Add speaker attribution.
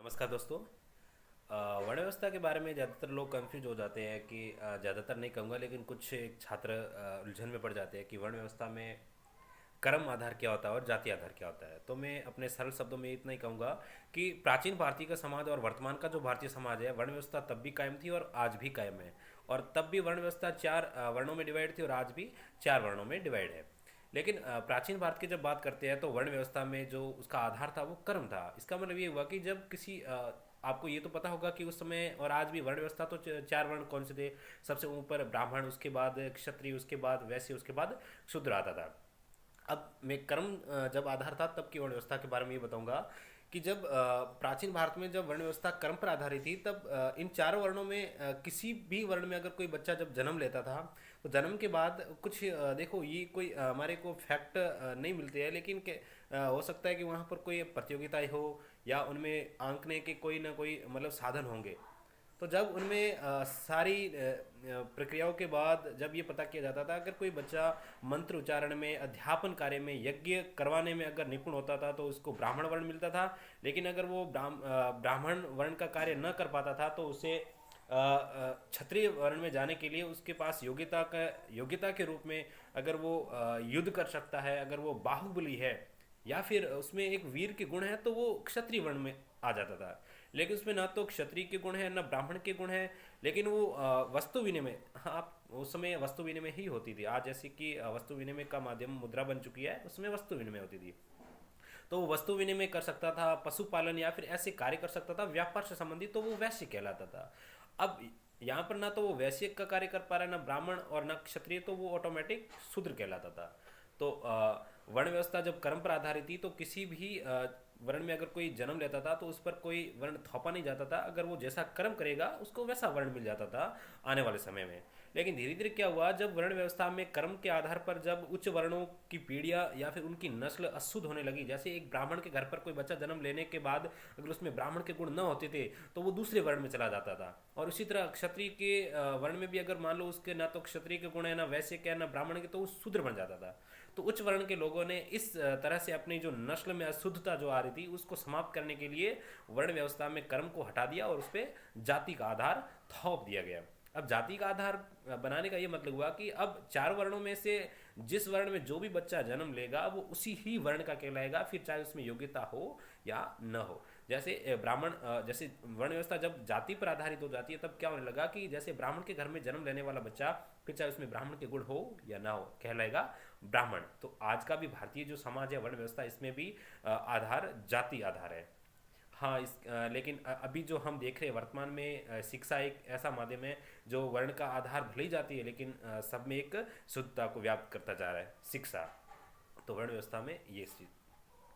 Speaker 1: नमस्कार दोस्तों। वर्ण व्यवस्था के बारे में ज़्यादातर लोग कंफ्यूज हो जाते हैं कि ज़्यादातर नहीं कहूँगा लेकिन कुछ एक छात्र उलझन में पड़ जाते हैं कि वर्ण व्यवस्था में कर्म आधार क्या होता है और जाति आधार क्या होता है। तो मैं अपने सरल शब्दों में इतना ही कहूँगा कि प्राचीन भारतीय का समाज और वर्तमान का जो भारतीय समाज है, वर्ण व्यवस्था तब भी कायम थी और आज भी कायम है। और तब भी वर्ण व्यवस्था चार वर्णों में डिवाइड थी और आज भी चार वर्णों में डिवाइड है। लेकिन प्राचीन भारत की जब बात करते हैं तो वर्ण व्यवस्था में जो उसका आधार था वो कर्म था। इसका मतलब ये हुआ कि जब किसी आपको ये तो पता होगा कि उस समय और आज भी वर्ण व्यवस्था तो चार वर्ण कौन से थे। सबसे ऊपर ब्राह्मण, उसके बाद क्षत्रिय, उसके बाद वैश्य, उसके बाद शूद्र आता था। अब मैं कर्म जब आधार था तब की वर्ण व्यवस्था के बारे में ये बताऊंगा कि जब प्राचीन भारत में जब वर्ण व्यवस्था कर्म पर आधारित थी तब इन चारों वर्णों में किसी भी वर्ण में अगर कोई बच्चा जब जन्म लेता था तो जन्म के बाद कुछ देखो ये कोई हमारे को फैक्ट नहीं मिलते हैं, लेकिन हो सकता है कि वहाँ पर कोई प्रतियोगिताएं हो या उनमें आंकने के कोई ना कोई मतलब साधन होंगे। तो जब उनमें सारी प्रक्रियाओं के बाद जब ये पता किया जाता था अगर कोई बच्चा मंत्र उच्चारण में, अध्यापन कार्य में, यज्ञ करवाने में अगर निपुण होता था तो उसको ब्राह्मण वर्ण मिलता था। लेकिन अगर वो ब्राह्मण वर्ण का कार्य न कर पाता था तो उसे क्षत्रिय वर्ण में जाने के लिए उसके पास योग्यता के रूप में अगर वो युद्ध कर सकता है, अगर वो बाहुबली है या फिर उसमें एक वीर के गुण है तो वो क्षत्रिय वर्ण में आ जाता था। लेकिन उसमें ना तो क्षत्रिय के गुण है ना ब्राह्मण के गुण है। लेकिन वो वस्तु विनिमय, हाँ, आप उस समय वस्तु विनिमय ही होती थी। आज जैसे कि वस्तु विनिमय का माध्यम मुद्रा बन चुकी है, उसमें वस्तु विनिमय होती थी। तो वो वस्तु विनिमय कर सकता था, पशुपालन या फिर ऐसे कार्य कर सकता था व्यापार से संबंधित, तो वो वैश्य कहलाता था। अब यहाँ पर ना तो वो वैश्य का कार्य कर पा रहा है, ना ब्राह्मण और ना क्षत्रिय, तो वो ऑटोमेटिक शूद्र कहलाता था। तो वर्ण व्यवस्था जब कर्म पर आधारित थी तो किसी भी वर्ण में अगर कोई जन्म लेता था तो उस पर कोई वर्ण थोपा नहीं जाता था। अगर वो जैसा कर्म करेगा उसको वैसा वर्ण मिल जाता था आने वाले समय में। लेकिन धीरे धीरे क्या हुआ, जब वर्ण व्यवस्था में कर्म के आधार पर जब उच्च वर्णों की पीढ़ियां या फिर उनकी नस्ल अशुद्ध होने लगी, जैसे एक ब्राह्मण के घर पर कोई बच्चा जन्म लेने के बाद अगर उसमें ब्राह्मण के गुण न होते थे तो वो दूसरे वर्ण में चला जाता था। और उसी तरह क्षत्रिय के वर्ण में भी अगर मान लो उसके ना तो क्षत्रिय के गुण है, ना वैश्य के, ना ब्राह्मण के, तो वो शूद्र बन जाता था। तो उच्च वर्ण के लोगों ने इस तरह से अपनी जो नस्ल में अशुद्धता जो आ रही थी उसको समाप्त करने के लिए वर्ण व्यवस्था में कर्म को हटा दिया और उस पर जाति का आधार थोप दिया गया। अब जाति का आधार बनाने का ये मतलब हुआ कि अब चार वर्णों में से जिस वर्ण में जो भी बच्चा जन्म लेगा वो उसी ही वर्ण का कहलाएगा, फिर चाहे उसमें योग्यता हो या न हो। जैसे जैसे वर्ण व्यवस्था जब जाति पर आधारित हो जाती है तब क्या होने लगा कि जैसे ब्राह्मण के घर में जन्म लेने वाला बच्चा, फिर चाहे उसमें ब्राह्मण के गुण हो या ना हो, कहलाएगा ब्राह्मण। तो आज का भी भारतीय जो समाज है वर्ण व्यवस्था, इसमें भी आधार जाति आधार है। हाँ, लेकिन अभी जो हम देख रहे हैं वर्तमान में शिक्षा एक ऐसा माध्यम है जो वर्ण का आधार भले ही जाती है लेकिन सब में एक शुद्धता को व्याप्त करता जा रहा है शिक्षा। तो वर्ण व्यवस्था में ये चीज